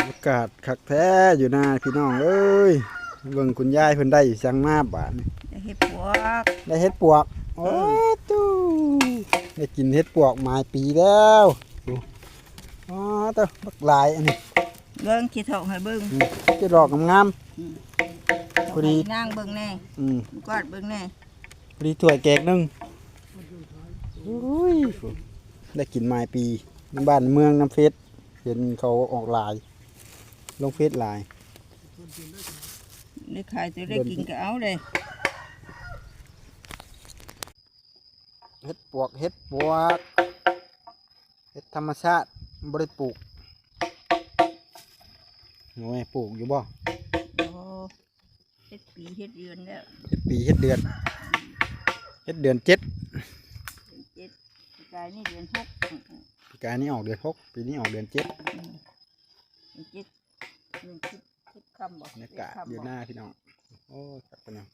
อากาศคักแท้อยู่หน้าพี่น้องเอ้ยเบิ่งคุณยายเพิ่นได้จังมาบาดนี่ได้เห็ดปวกได้เฮ็ดปวกโอ้ยตู้ได้กินเฮ็ดปวกหลายปีแล้วดูอ๋อเต้าบักหลายอันนี้ เบิ่งขี้เถาให้เบิ่งจะดอกงามๆพอดี นางเบิ่งแน่กอดเบิ่งแน่พอดีถ้วยแกงนึงโอ้ยได้กินหลายปีในบ้านเมืองน้ำเฟซเห็นเขาออกลายลงเฟซลายได้ขายตัวได้กินก็เอาเลยเฮ็ดปวกเฮ็ดธรรมชาติบ่ได้ปลูกโอ้ยปลูกอยู่บ่โอ้เฮ็ดปีเฮ็ดเดือนแล้วเฮ็ดปีเฮ็ดเดือนเฮ็ดเดือน7เจ็ดกายนี่เดือน6ปีกายนี้ออกเดือน6ปีนี้ออกเดือน7เจ็ดเดือน10ค่ำบ่บรรยากาศอยู่หน้าพี่น้องโอ้ยจับกันเนาะ